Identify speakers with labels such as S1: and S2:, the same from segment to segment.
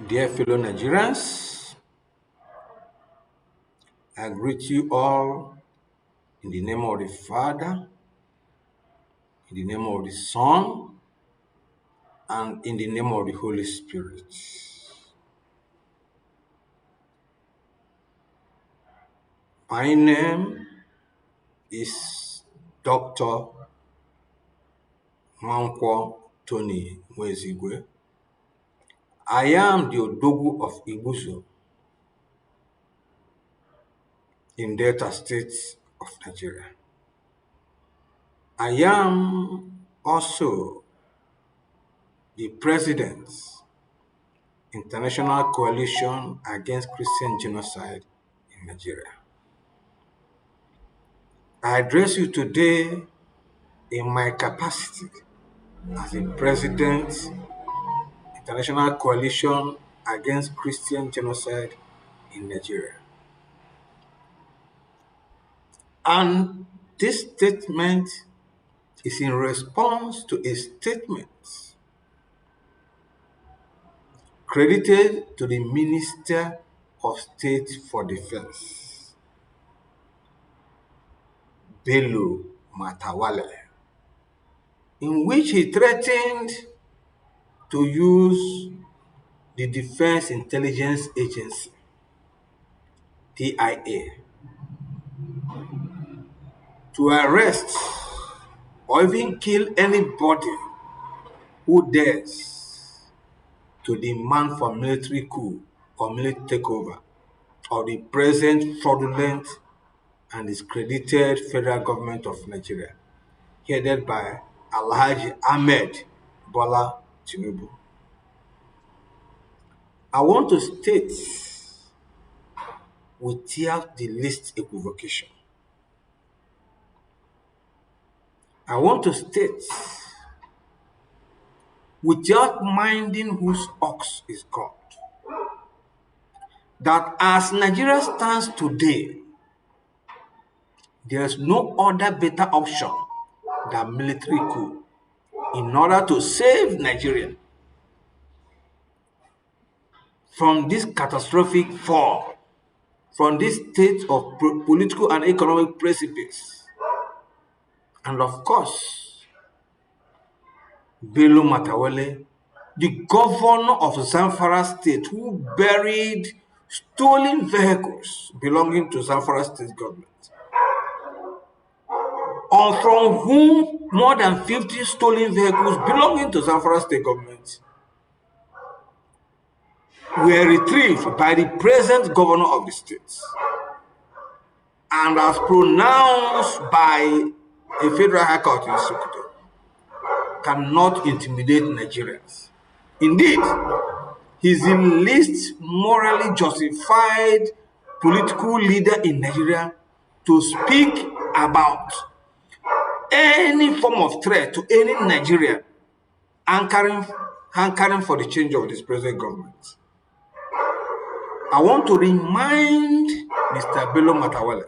S1: Dear fellow Nigerians, I greet you all in the name of the Father, in the name of the Son, and in the name of the Holy Spirit. My name is Dr. Mankwo Tony Mwezigwe. I am the Odogu of Ibuzo in Delta State of Nigeria. I am also the President, International Coalition Against Christian Genocide in Nigeria. I address you today in my capacity as the President, International Coalition Against Christian Genocide in Nigeria. And this statement is in response to a statement credited to the Minister of State for Defense, Bello Matawale, in which he threatened to use the Defense Intelligence Agency, DIA, to arrest or even kill anybody who dares to demand for military coup or military takeover of the present fraudulent and discredited federal government of Nigeria, headed by Alhaji Ahmed Bola Tinubu. I want to state without the least equivocation, I want to state without minding whose ox is God, that as Nigeria stands today, there is no other better option than military coup in order to save Nigeria from this catastrophic fall, from this state of political and economic precipice. And of course, Bello Matawale, the governor of Zamfara State, who buried stolen vehicles belonging to Zamfara State government, or from whom more than 50 stolen vehicles belonging to Zamfara State government were retrieved by the present governor of the state and as pronounced by a federal high court in Sokoto, cannot intimidate Nigerians. Indeed, he is the least morally justified political leader in Nigeria to speak about any form of threat to any Nigerian hankering for the change of this present government. I want to remind Mr. Bello Matawale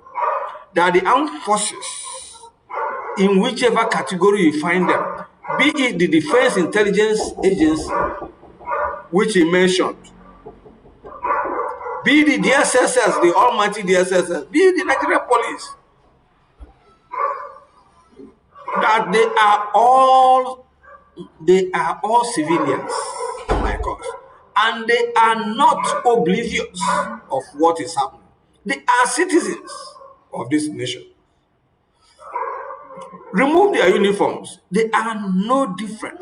S1: that the armed forces, in whichever category you find them, be it the Defense Intelligence Agency, which he mentioned, be the DSSS, the almighty DSSS, be the Nigerian police, that they are all civilians, my God, and they are not oblivious of what is happening. They are citizens of this nation. Remove their uniforms, they are no different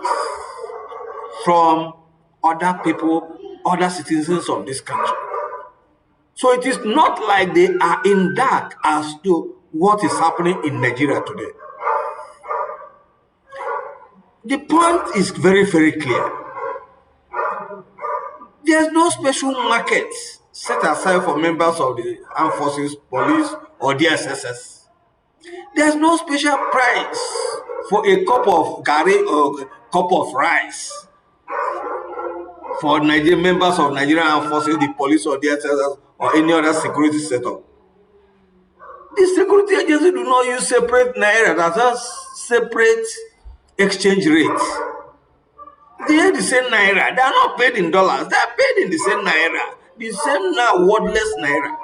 S1: from other people, other citizens of this country. So it is not like they are in dark as to what is happening in Nigeria today. The point is very, very clear. There's no special market set aside for members of the armed forces, police, or DSSS. There's no special price for a cup of curry or a cup of rice for Nigerian members of Nigerian armed forces, the police, or DSSS, or any other security setup. The security agency do not use separate naira, that's just separate exchange rates. They are the same naira. They are not paid in dollars. They are paid in the same naira. The same now wordless naira.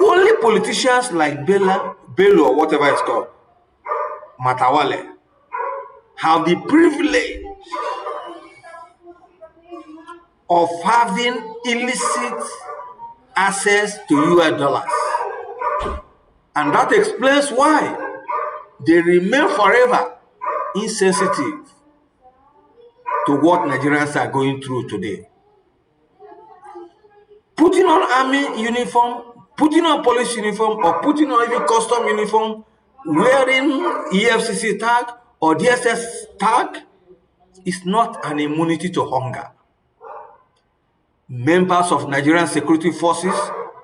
S1: Only politicians like Bello or whatever it's called, Matawale, have the privilege of having illicit access to US dollars. And that explains why they remain forever insensitive to what Nigerians are going through today. Putting on army uniform, putting on police uniform, or putting on even custom uniform, wearing EFCC tag or DSS tag is not an immunity to hunger. Members of Nigerian security forces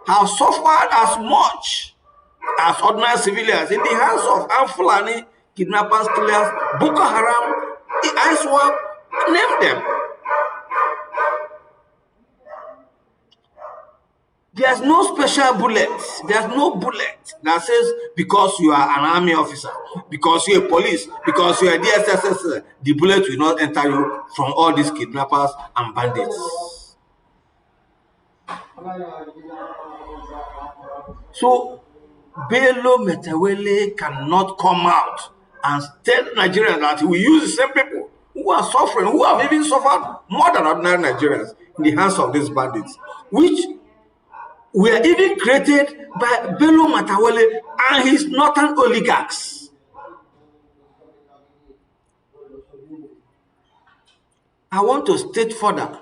S1: have suffered as much as ordinary civilians in the hands of Fulani, kidnappers, killers, Boko Haram, ISWAP, name them. There's no special bullet. There's no bullet that says because you are an army officer, because you're a police, because you're a DSS, the bullet will not enter you from all these kidnappers and bandits. So, Bello Metawele cannot come out and tell Nigerians that he will use the same people who are suffering, who have even suffered more than ordinary Nigerians in the hands of these bandits, which were even created by Bello Matawele and his northern oligarchs. I want to state further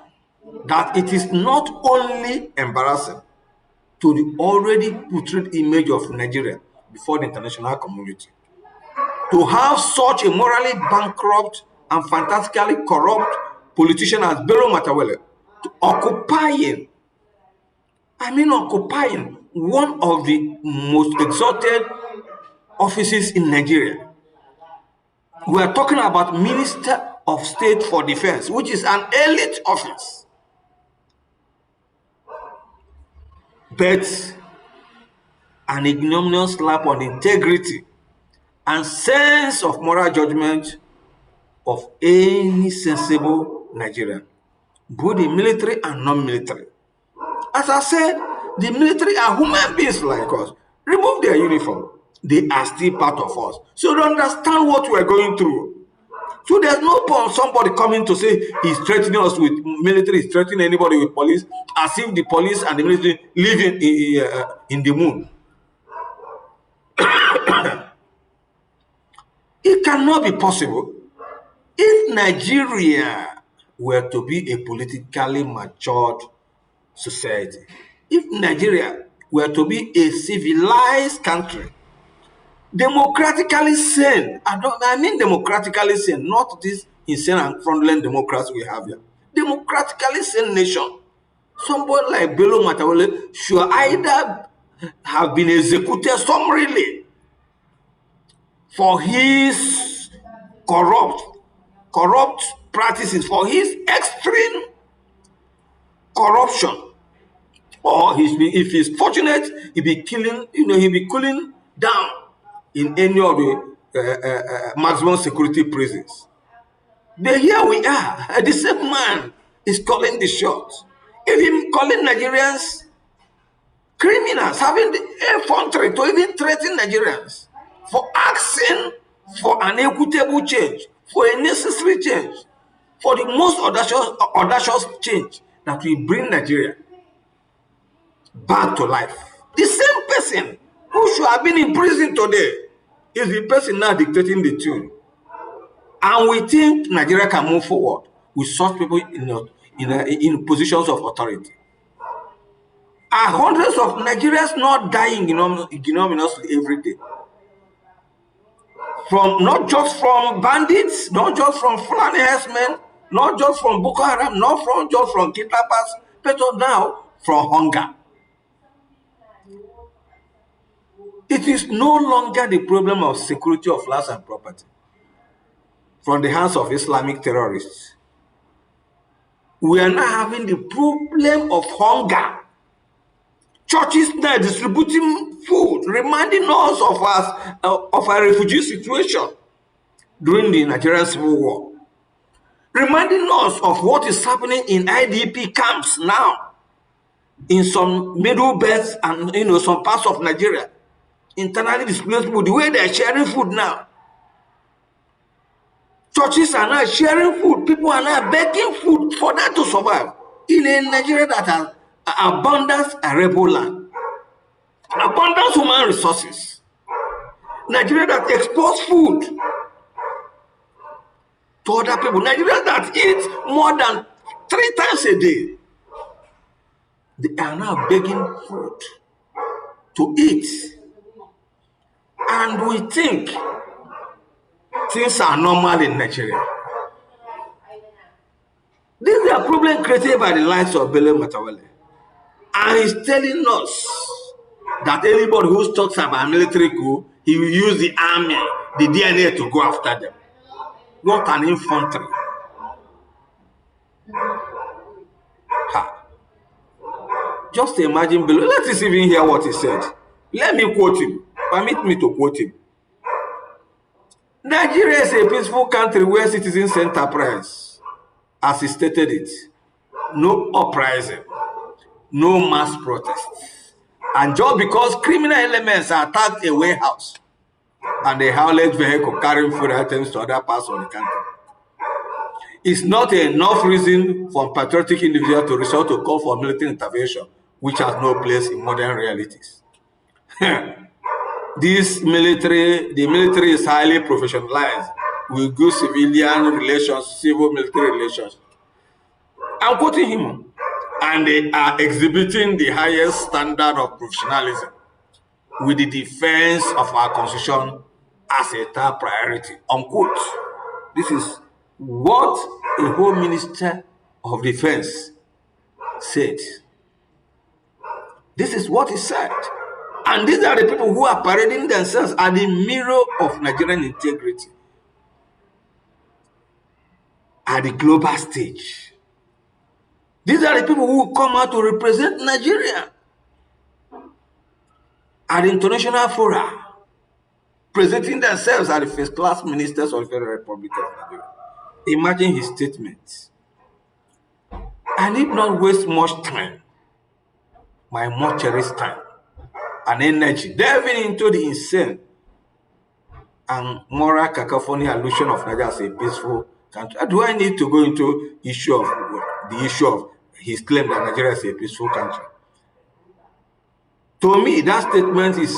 S1: that it is not only embarrassing to the already portrayed image of Nigeria before the international community to have such a morally bankrupt and fantastically corrupt politician as Bello Matawele occupying one of the most exalted offices in Nigeria. We are talking about Minister of State for Defense, which is an elite office. But an ignominious slap on the integrity and sense of moral judgment of any sensible Nigerian, both the military and non-military. As I said, the military are human beings like us. Remove their uniform. They are still part of us. So they understand what we are going through. So there's no point somebody coming to say he's threatening us with military, he's threatening anybody with police, as if the police and the military live in the moon. It cannot be possible. If Nigeria were to be a politically matured society, if Nigeria were to be a civilized country, democratically sane, I mean democratically sane, not this insane and fraudulent democracy we have here. Democratically sane nation, somebody like Bello Matawele should either have been executed summarily for his corrupt practices, for his extreme corruption, or if he's fortunate, he'll be cooling down in any of the maximum security prisons. But here we are, the same man is calling the shots, even calling Nigerians criminals, having the effrontery to even threaten Nigerians for asking for an equitable change, for a necessary change, for the most audacious change that will bring Nigeria back to life. The same person who should have been in prison today is the person now dictating the tune. And we think Nigeria can move forward with such people in positions of authority. Are hundreds of Nigerians not dying ignominiously every day? Not just from bandits, not just from Fulani herdsmen, not just from Boko Haram, not just from kidnappers, but now from hunger. It is no longer the problem of security of lives and property from the hands of Islamic terrorists. We are now having the problem of hunger. Churches now distributing food, reminding us of our refugee situation. during the Nigerian Civil War, reminding us of what is happening in IDP camps now, in some middle belts and some parts of Nigeria. Internally displaced people, the way they are sharing food now. Churches are now sharing food. People are now begging food for that to survive. In a Nigeria that has abundance arable land, abundance human resources, Nigeria that exports food to other people, Nigeria that eats more than 3 times a day, they are now begging food to eat. And we think things are normal in Nigeria. This is a problem created by the likes of Bello Matawalle. And he's telling us that anybody who talks about military coup, he will use the army, the DNA to go after them. Not an infantry. Ha. Just imagine Bello. Let us even hear what he said. Let me quote him. Permit me to quote him. Nigeria is a peaceful country where citizens enterprise, as he stated it. No uprising, no mass protests. And just because criminal elements attacked a warehouse and a haulage vehicle carrying food items to other parts of the country, it's not enough reason for patriotic individuals to resort to call for military intervention, which has no place in modern realities. The military is highly professionalized with good civilian relations, civil-military relations. I'm quoting him. And they are exhibiting the highest standard of professionalism with the defense of our constitution as a top priority, unquote. This is what a Home Minister of Defense said. This is what he said. And these are the people who are parading themselves at the mirror of Nigerian integrity at the global stage. These are the people who come out to represent Nigeria at the international fora, presenting themselves as the first-class ministers of the Federal Republic of Nigeria. Imagine his statements. I need not waste much time, my much cherished time and energy, delving into the insane and moral cacophony allusion of Nigeria as a peaceful country. Do I need to go into the issue of his claim that Nigeria is a peaceful country? To me, that statement is,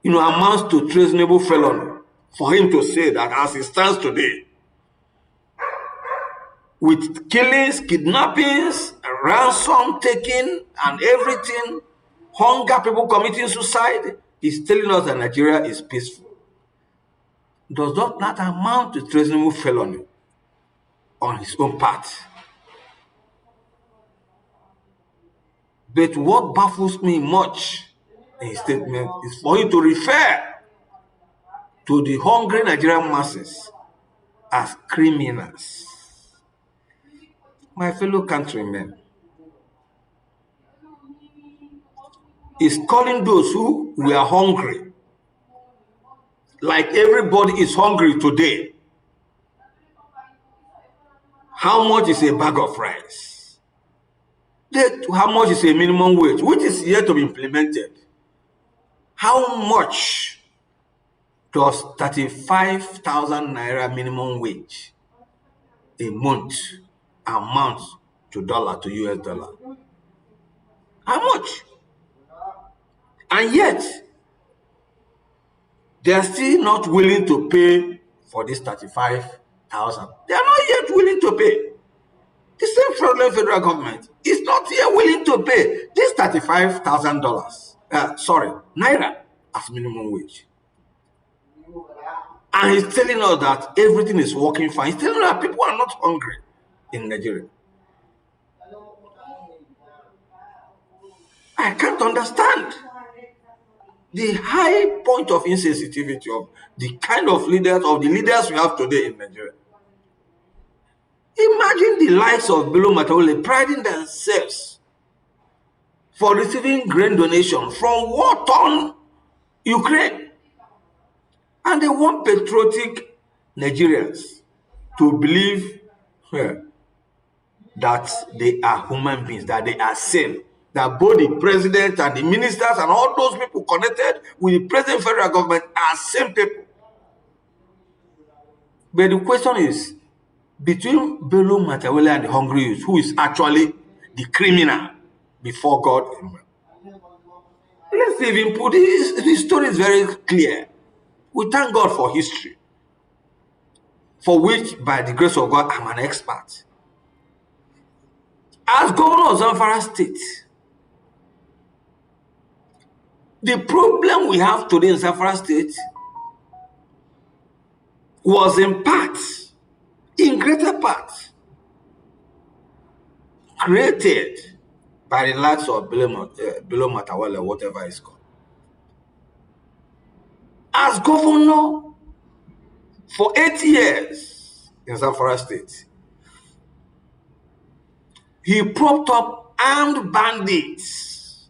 S1: amounts to treasonable felony for him to say that as it stands today, with killings, kidnappings, ransom taking, and everything, hunger, people committing suicide, he's telling us that Nigeria is peaceful. Does not amount to treasonable felony on his own part? But what baffles me much in his statement is for him to refer to the hungry Nigerian masses as criminals. My fellow countrymen, is calling those who were hungry, like everybody is hungry today. How much is a bag of rice? How much is a minimum wage, which is yet to be implemented? How much does 35,000 naira minimum wage a month amount to US dollar? How much? And yet, they are still not willing to pay for this 35,000. They are not yet willing to pay. The same fraudulent federal government is not yet willing to pay this $35,000, naira as minimum wage. And he's telling us that everything is working fine. He's telling us that people are not hungry in Nigeria. I can't understand the high point of insensitivity of the kind of leaders, we have today in Nigeria. Imagine the likes of Bello Matawalle priding themselves for receiving grain donation from war-torn Ukraine. And they want patriotic Nigerians to believe that they are human beings, that they are sane, that both the president and the ministers and all those people connected with the present federal government are same people. But the question is, between Bello Matawalle and the hungry youth, who is actually the criminal before God? Let's even put this story is very clear. We thank God for history, for which, by the grace of God, I'm an expert. As governor of Zamfara State, the problem we have today in Zamfara State was in part, in greater part, created by the likes of Bello Matawalle, whatever it's called. As governor for 8 years in Zamfara State, he propped up armed bandits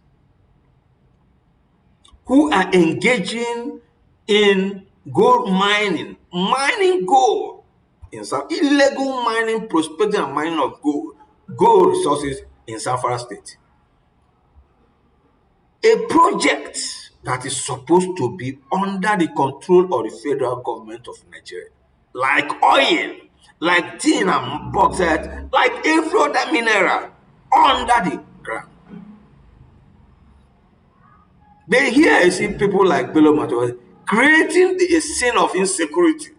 S1: who are engaging in gold mining gold, in some illegal mining, prospecting and mining of gold resources in Zamfara State. A project that is supposed to be under the control of the federal government of Nigeria, like oil, like tin and bauxite, like every other mineral under the ground. But here you see people like Bello Matawalle creating a scene of insecurity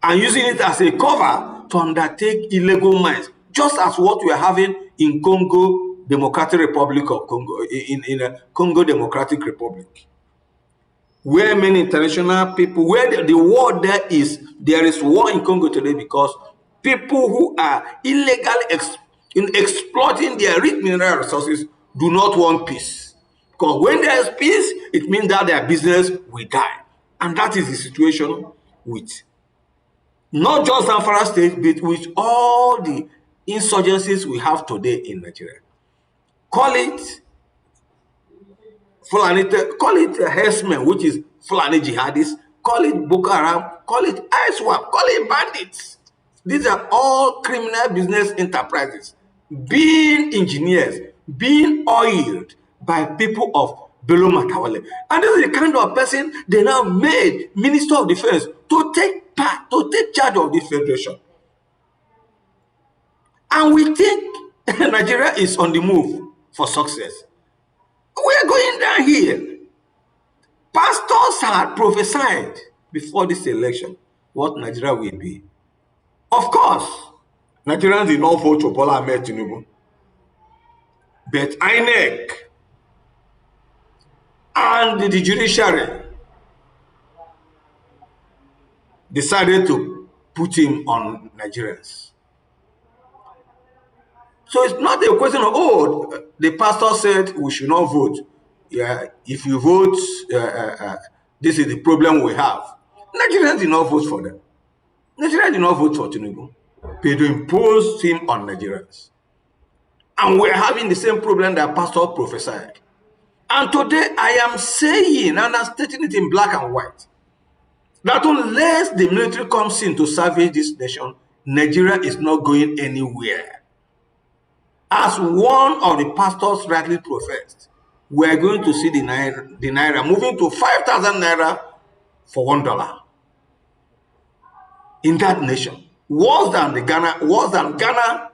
S1: and using it as a cover to undertake illegal mines, just as what we are having in Congo Democratic Republic of Congo, in Congo Democratic Republic, where many international people, where the war there is war in Congo today because people who are illegally exploiting their rich mineral resources do not want peace. Because when there is peace, it means that their business will die. And that is the situation with not just Zamfara State, but with all the insurgencies we have today in Nigeria. Call it Fulani, call it herdsmen, which is Fulani jihadists, call it Boko Haram, call it ISWAP, call it bandits. These are all criminal business enterprises being engineers, being oiled by people of Bello Matawalle. And this is the kind of person they now made Minister of Defense to take charge of the federation. And we think Nigeria is on the move for success. We are going down here. Pastors had prophesied before this election what Nigeria will be. Of course, Nigerians did not vote for Bola Ahmed Tinubu, but INEC and the judiciary decided to put him on Nigerians. So it's not a question of, oh, the pastor said we should not vote. Yeah, if you vote, this is the problem we have. Nigerians did not vote for them. Nigerians did not vote for Tinubu. They imposed him on Nigerians. And we're having the same problem that pastor prophesied. And today I am saying, and I'm stating it in black and white, that unless the military comes in to salvage this nation, Nigeria is not going anywhere. As one of the pastors rightly professed, we are going to see the naira moving to 5,000 naira for $1 in that nation. Worse than Ghana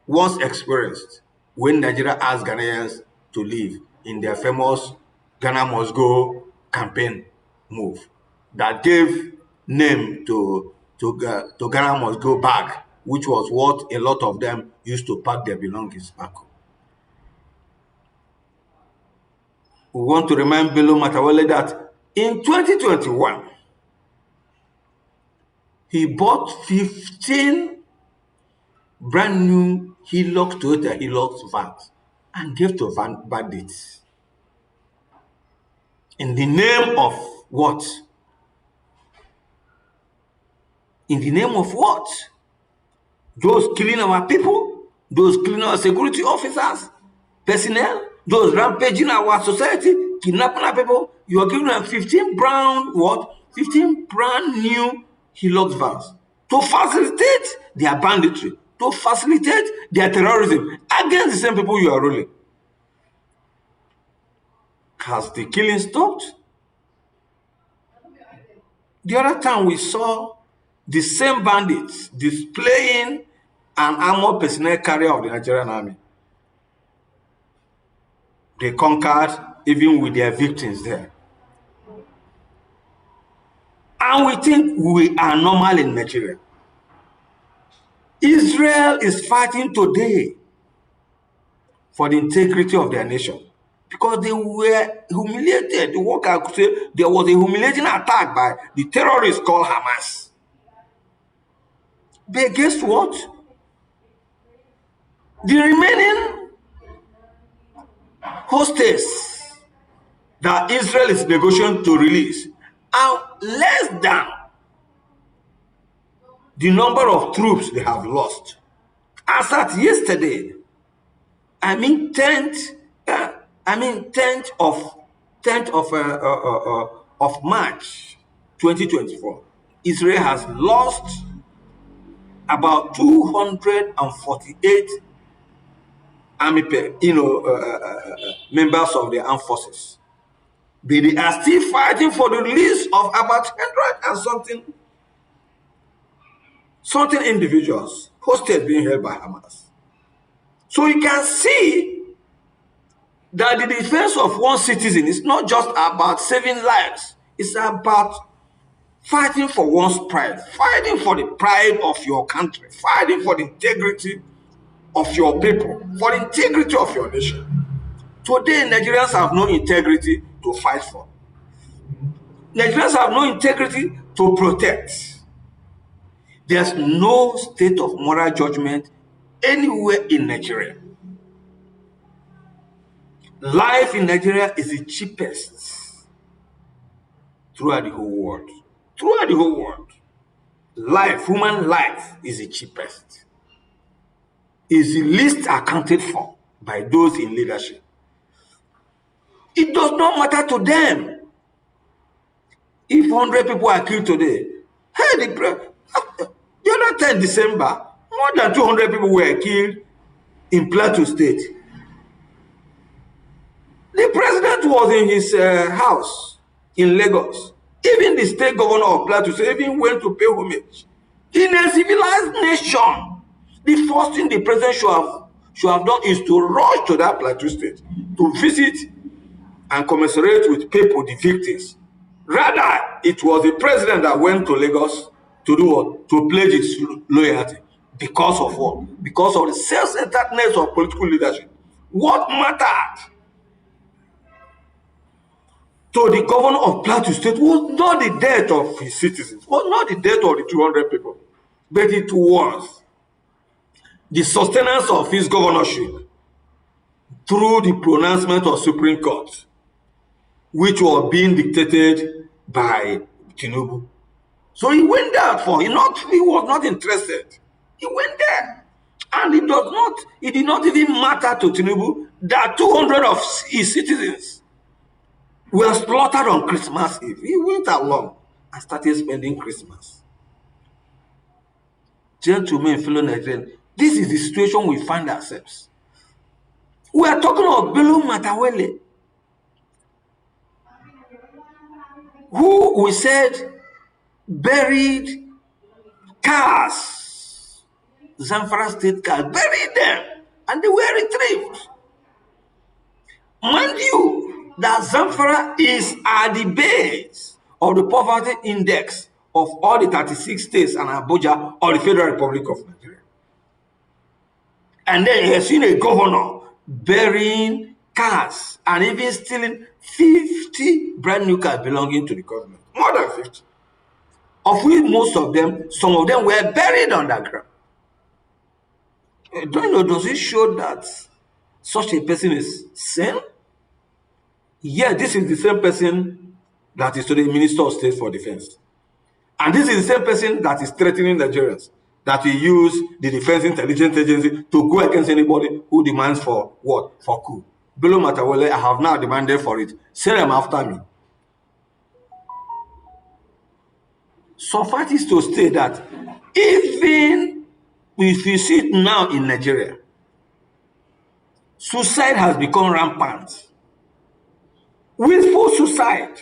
S1: once experienced when Nigeria asked Ghanaians to leave in their famous Ghana Must Go campaign move that gave name to Ghana Must Go bag, which was what a lot of them used to pack their belongings back home. We want to remind Bello Matawalle that in 2021, he bought 15 brand new Toyota Hilux vans and gave to bandits. In the name of what? In the name of what? Those killing our people, those killing our security officers, personnel, those rampaging our society, kidnapping our people. You are giving them 15 brand new he lost vows to facilitate their banditry, to facilitate their terrorism against the same people you are ruling. Has the killing stopped? The other time we saw the same bandits displaying an armored personnel carrier of the Nigerian army. They conquered even with their victims there. And we think we are normal in Nigeria. Israel is fighting today for the integrity of their nation because they were humiliated. The worker could say there was a humiliating attack by the terrorists called Hamas. But guess what? The remaining hostages that Israel is negotiating to release are less than the number of troops they have lost. As at yesterday, 10th of March 2024, Israel has lost about 248 army members of the armed forces. But they are still fighting for the release of about 100 and something individuals hostage being held by Hamas. So you can see that the defense of one citizen is not just about saving lives. It's about fighting for one's pride, fighting for the pride of your country, fighting for the integrity of your people, for the integrity of your nation. Today, Nigerians have no integrity to fight for. Nigerians have no integrity to protect. There's no state of moral judgment anywhere in Nigeria. Life in Nigeria is the cheapest throughout the whole world. Throughout the whole world. Life, human life, is the cheapest. Is the least accounted for by those in leadership. It does not matter to them if 100 people are killed today. Hey, the other time, December, more than 200 people were killed in Plateau State. The president was in his house in Lagos. Even the state governor of Plateau State even went to pay homage. In a civilized nation, the first thing the president should have done is to rush to that Plateau State to visit and commiserate with people, the victims. Rather, it was the president that went to Lagos to do what? To pledge his loyalty. Because of what? Because of the self-centeredness of political leadership. What mattered to the governor of Plateau State was not the death of his citizens, was not the death of the 200 people, but it was the sustenance of his governorship through the pronouncement of Supreme Court, which was being dictated by Tinubu. So he went there he was not interested. He went there. And it did not even matter to Tinubu that 200 of his citizens were slaughtered on Christmas Eve. He went along and started spending Christmas. Gentlemen, fellow Nigerians, this is the situation we find ourselves. We are talking of Bello Matawalle, who we said buried cars, Zamfara State cars, buried them, and they were retrieved. Mind you, that Zamfara is at the base of the poverty index of all the 36 states and Abuja or the Federal Republic of Nigeria. And then he has seen a governor burying cars and even stealing 50 brand new cars belonging to the government. More than 50. Of which some of them were buried underground. Don't you know, does it show that such a person is sane? Yeah, this is the same person that is today Minister of State for Defense. And this is the same person that is threatening Nigerians, that will use the Defense Intelligence Agency to go against anybody who demands for what? For coup. Bello Matawalle, I have now demanded for it. Send them after me. suffice it to state that even if you see it now in Nigeria, suicide has become rampant. Willful suicide,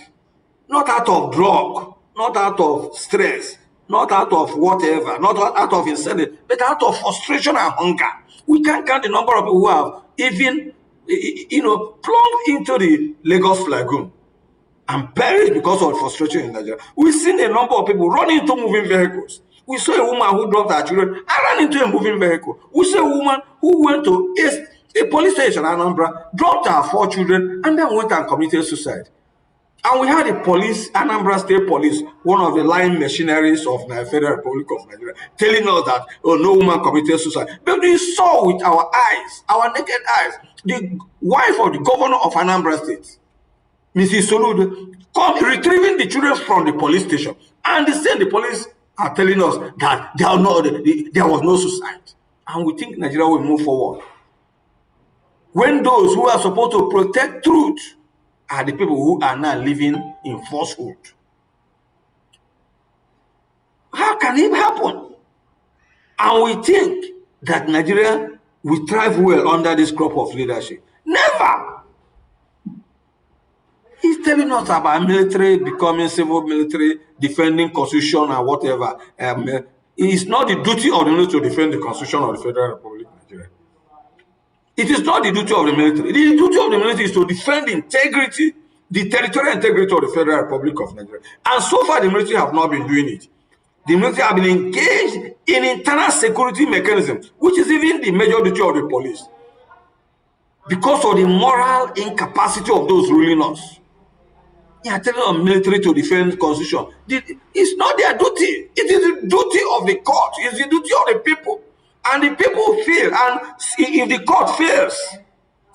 S1: not out of drug, not out of stress, not out of whatever, not out of insanity, but out of frustration and hunger. We can't count the number of people who have even, plunked into the Lagos Lagoon and perished because of frustration in Nigeria. We've seen a number of people run into moving vehicles. We saw a woman who dropped her children and ran into a moving vehicle. We saw a woman who went to a police station in Anambra, dropped her 4 children, and then went and committed suicide. And we had the police, Anambra State Police, one of the line machineries of the Federal Republic of Nigeria, telling us that, oh, no woman committed suicide. But we saw with our eyes, our naked eyes, the wife of the governor of Anambra State, Mrs. Soludo, come retrieving the children from the police station. And the police are telling us that there was no suicide. And we think Nigeria will move forward. When those who are supposed to protect truth are the people who are now living in falsehood. How can it happen? And we think that Nigeria will thrive well under this crop of leadership. Never. He's telling us about military becoming civil military, defending constitution and whatever. It's not the duty of the military to defend the constitution of the Federal Republic of Nigeria. It is not the duty of the military. The duty of the military is to defend the integrity, the territorial integrity of the Federal Republic of Nigeria. And so far, the military have not been doing it. The military have been engaged in internal security mechanisms, which is even the major duty of the police, because of the moral incapacity of those ruling us. They are telling the military to defend the constitution. It's not their duty. It is the duty of the court. It's the duty of the people. And the people fail. And if the court fails,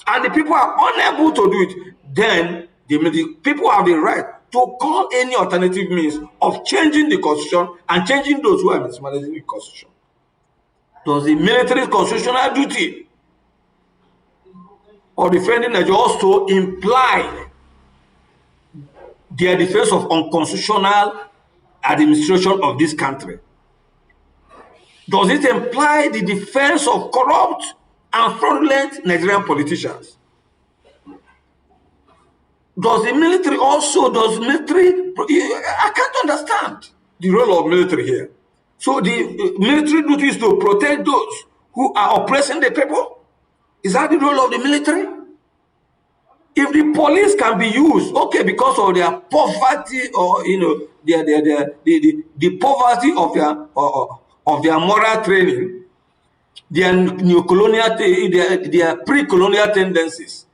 S1: and the people are unable to do it, then the people have the right to call any alternative means of changing the constitution and changing those who are mismanaging the constitution. Does the military's constitutional duty of defending Nigeria also imply their defense of unconstitutional administration of this country? Does it imply the defense of corrupt and fraudulent Nigerian politicians? Does the military I can't understand the role of military here. So the military duty is to protect those who are oppressing the people? Is that the role of the military? If the police can be used, okay, because of their poverty or the poverty of their moral training, their neo-colonial, their pre-colonial tendencies,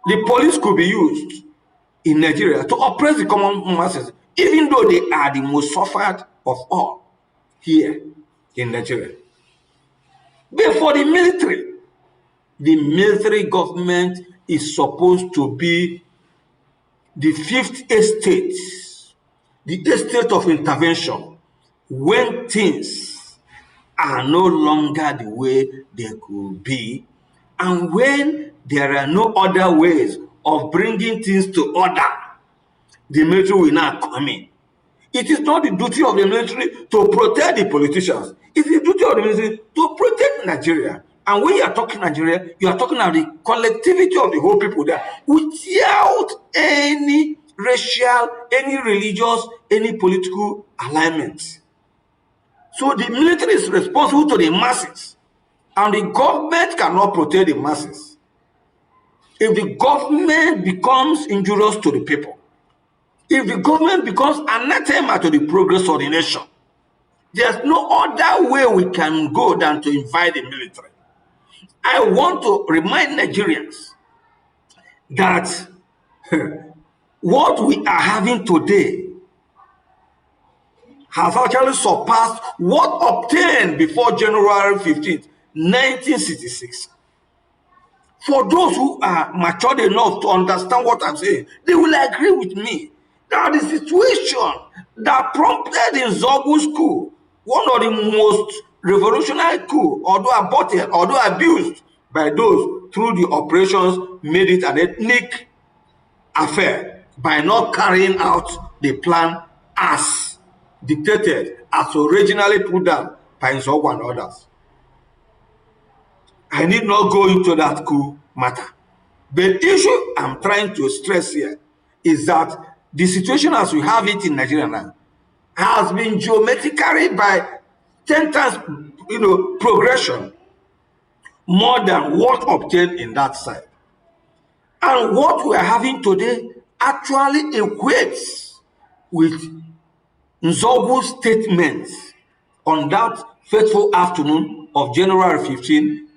S1: the police could be used in Nigeria to oppress the common masses, even though they are the most suffered of all here in Nigeria. But for the military government is supposed to be the fifth estate, the estate of intervention, when things are no longer the way they could be, and when there are no other ways of bringing things to order, the military will not come in. It is not the duty of the military to protect the politicians. It is the duty of the military to protect Nigeria. And when you are talking Nigeria, you are talking about the collectivity of the whole people there, without any racial, any religious, any political alignment. So the military is responsible to the masses, and the government cannot protect the masses. If the government becomes injurious to the people, if the government becomes anathema to the progress of the nation, there's no other way we can go than to invite the military. I want to remind Nigerians that what we are having today has actually surpassed what obtained before January 15th, 1966. For those who are matured enough to understand what I'm saying, they will agree with me that the situation that prompted in Zogu's coup, one of the most revolutionary coup, although aborted, although abused by those through the operations, made it an ethnic affair by not carrying out the plan as dictated as originally put down by Nzogwu and others. I need not go into that coup matter. The issue I'm trying to stress here is that the situation as we have it in Nigeria now has been geometrically by 10 times, progression more than what obtained in that side. And what we are having today actually equates with Nzogwu's statements on that fateful afternoon of January 15,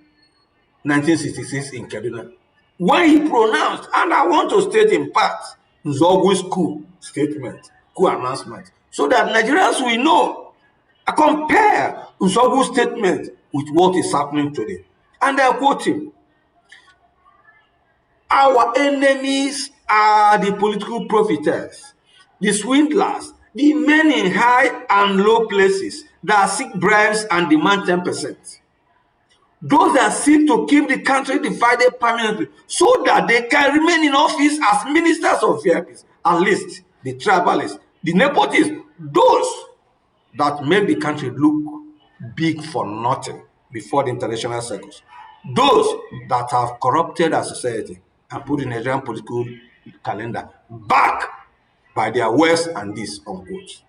S1: 1966 in Kaduna, when he pronounced, and I want to state in part, Nzogwu's coup statement, coup announcement, so that Nigerians will know, compare Nzogwu's statement with what is happening today. And I quote him, "Our enemies are the political profiteers, the swindlers, the men in high and low places that seek bribes and demand 10%. Those that seek to keep the country divided permanently so that they can remain in office as ministers of VIPs, at least the tribalists, the nepotists, those that make the country look big for nothing before the international circles, those that have corrupted our society and put the Nigerian political calendar back by their words and this," unquote.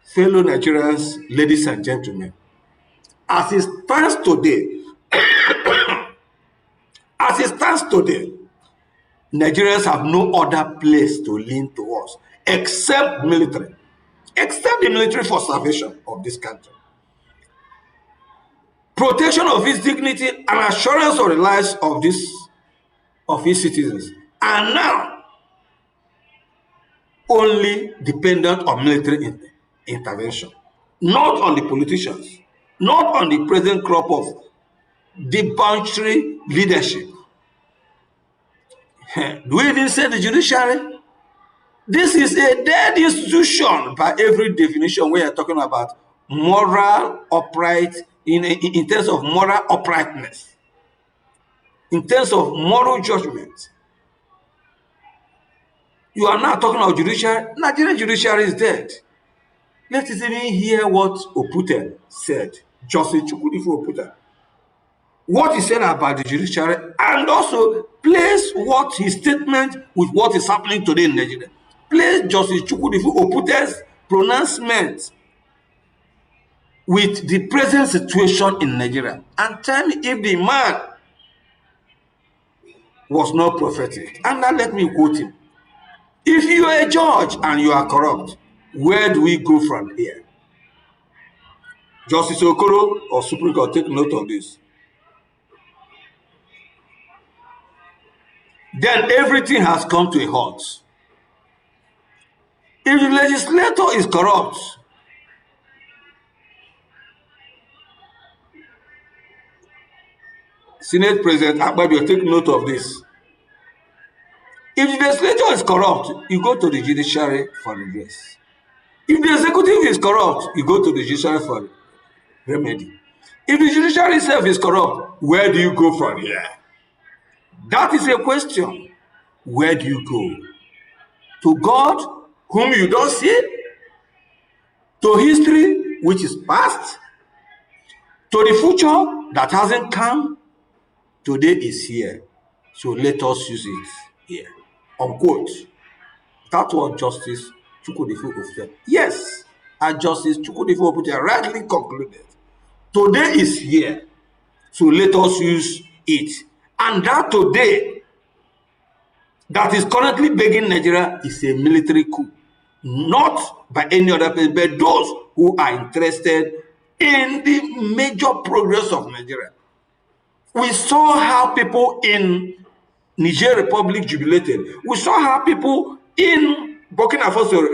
S1: Fellow Nigerians, ladies and gentlemen, as it stands today, Nigerians have no other place to lean towards except military, except the military for salvation of this country, protection of its dignity, and assurance of the lives of its citizens, and now only dependent on military intervention, not on the politicians, not on the present crop of debauchery leadership. Do we even say the judiciary? This is a dead institution by every definition. We are talking about moral upright, in terms of moral uprightness, in terms of moral judgment. You are now talking about judiciary. Nigerian judiciary is dead. Let us even hear what Oputen said, Justice Chukwudifu Oputen. What he said about the judiciary, and also place what his statement with what is happening today in Nigeria. Place Justice Chukwudifu Oputen's pronouncement with the present situation in Nigeria, and tell me if the man was not prophetic. And now let me quote him. "If you are a judge and you are corrupt, where do we go from here?" Justice Okoro of Supreme Court, take note of this. "Then everything has come to a halt. If the legislator is corrupt, Senate President Akpabio, take note of this. If the legislature is corrupt, you go to the judiciary for redress. If the executive is corrupt, you go to the judiciary for remedy. If the judiciary itself is corrupt, where do you go from here?" That is a question. Where do you go? To God, whom you don't see? To history, which is past? To the future that hasn't come? Today is here, so let us use it here. Unquote. That's what Justice Chukwudifu said. Yes, and Justice Chukwudifu rightly concluded. Today is here, so let us use it. And that today that is currently begging Nigeria is a military coup, not by any other person, but those who are interested in the major progress of Nigeria. We saw how people in Niger Republic jubilated. We saw how people in Burkina Faso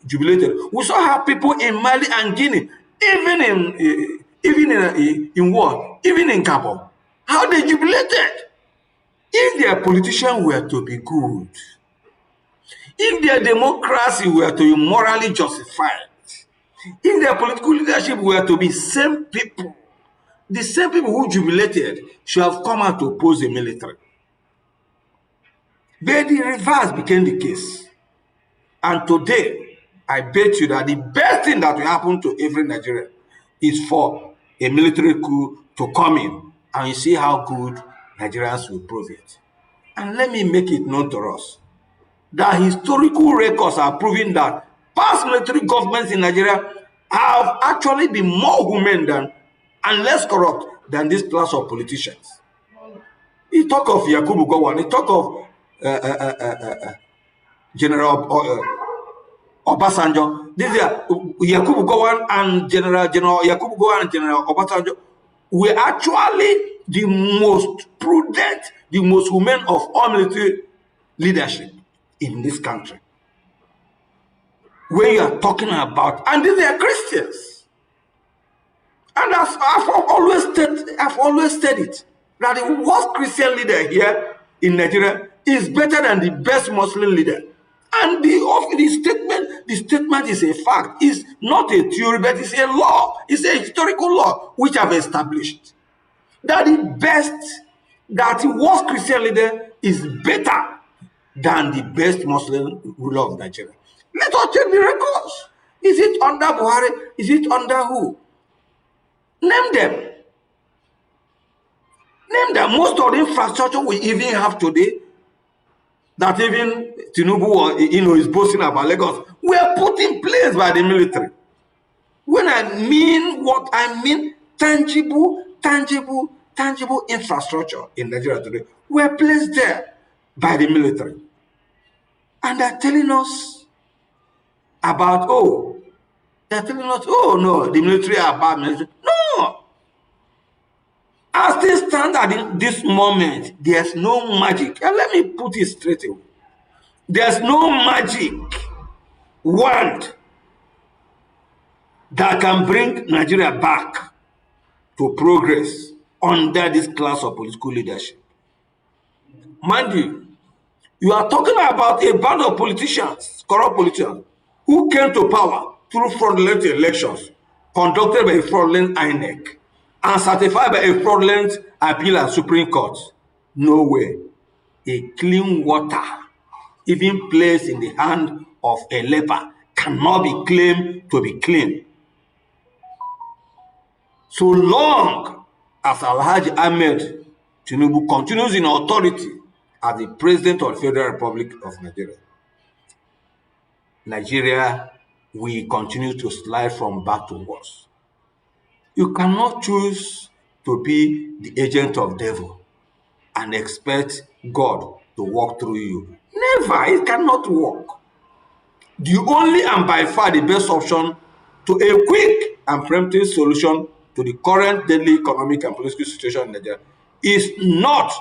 S1: jubilated. We saw how people in Mali and Guinea, even in what? Even in Gabon, how they jubilated. If their politicians were to be good, if their democracy were to be morally justified, if their political leadership were to be same people, the same people who jubilated should have come out to oppose the military. But the reverse became the case. And today, I bet you that the best thing that will happen to every Nigerian is for a military coup to come in, and you see how good Nigerians will prove it. And let me make it known to us that historical records are proving that past military governments in Nigeria have actually been more humane than and less corrupt than this class of politicians. He talk of Yakubu Gowon, he talk of General Obasanjo. These are Yakubu Gowon and General Yakubu Gowon and General Obasanjo were actually the most prudent, the most humane of all military leadership in this country. Where you are talking about, and these are Christians. And as I've always said it, that the worst Christian leader here in Nigeria is better than the best Muslim leader. And the statement is a fact. It's not a theory, but it's a law. It's a historical law which I've established. That the worst Christian leader is better than the best Muslim ruler of Nigeria. Let us check the records. Is it under Buhari? Is it under who? Name them. Name them. Most of the infrastructure we even have today, that even Tinubu is boasting about Lagos, were put in place by the military. When I mean what I mean, tangible infrastructure in Nigeria today were placed there by the military. And they're telling us about, no, the military are bad military. No. As they stand at this moment, there's no magic. And let me put it straight away. There's no magic wand that can bring Nigeria back to progress under this class of political leadership. Mind you, you are talking about a band of politicians, corrupt politicians, who came to power through fraudulent elections conducted by a fraudulent INEC and certified by a fraudulent appeal at Supreme Court. No way. A clean water, even placed in the hand of a leper, cannot be claimed to be clean. So long as Alhaji Ahmed Tinubu continues in authority as the President of the Federal Republic of Nigeria will continue to slide from bad to worse. You cannot choose to be the agent of devil and expect God to walk through you. Never. It cannot work. The only and by far the best option to a quick and preemptive solution to the current deadly economic and political situation in Nigeria is not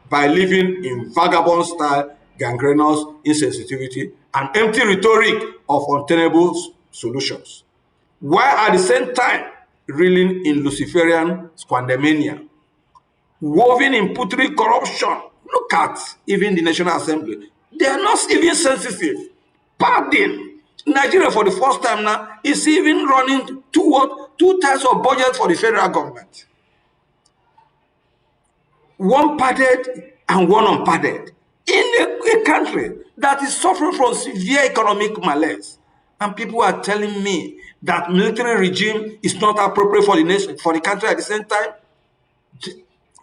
S1: by living in vagabond style, gangrenous insensitivity, and empty rhetoric of untenable solutions, while at the same time reeling in Luciferian squandermania, woven in putrid corruption. Look at even the National Assembly. They are not even sensitive. Pardon. Nigeria, for the first time now, is even running two types of budget for the federal government. One padded and one unpadded. In a country that is suffering from severe economic malaise. And people are telling me that military regime is not appropriate for the nation, for the country at the same time.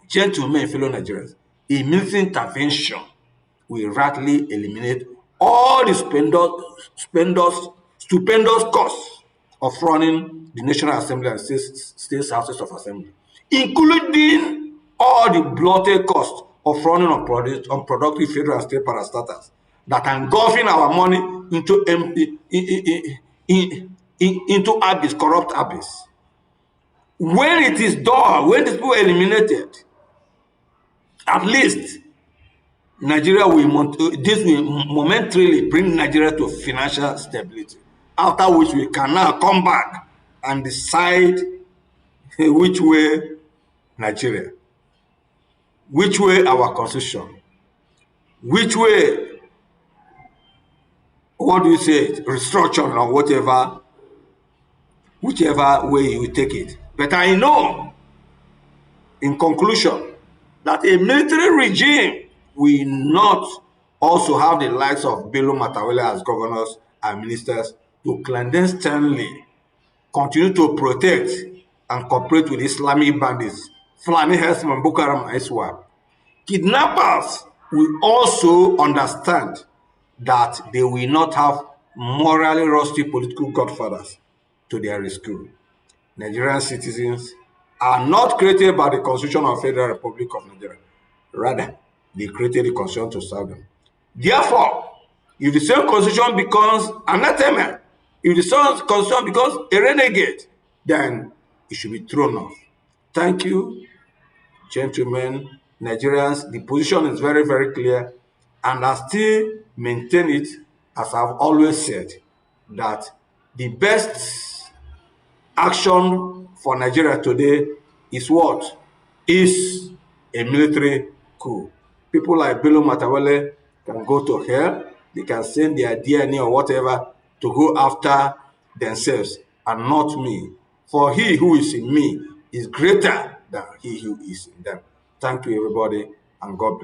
S1: Gentlemen, fellow Nigerians, a military intervention will radically eliminate all the stupendous costs of running the National Assembly and state houses of assembly, including all the bloated costs of running unproductive federal and state parastatals that are engulfing our money into abyss, corrupt abyss. When it is done, when these people are eliminated, at least Nigeria this will momentarily bring Nigeria to financial stability, after which we can now come back and decide which way Nigeria, which way our constitution, which way, what do you say, restructure or whichever way you take it. But I know, in conclusion, that a military regime will not also have the likes of Bello Matawalle as governors and ministers to clandestinely continue to protect and cooperate with Islamic bandits, Fulani herdsmen, Boko Haram, and ISWAP. Kidnappers will also understand that they will not have morally rusty political godfathers to their rescue. Nigerian citizens are not created by the Constitution of the Federal Republic of Nigeria. Rather, they created the Constitution to serve them. Therefore, if the same Constitution becomes anathema, if the same Constitution becomes a renegade, then it should be thrown off. Thank you, gentlemen, Nigerians. The position is very, very clear, and I still maintain it, as I've always said, that the best action for Nigeria today is what? Is a military coup. People like Bello Matawale can go to hell. They can send their DNA or whatever to go after themselves and not me. For he who is in me is greater than he who is in them. Thank you, everybody, and God bless.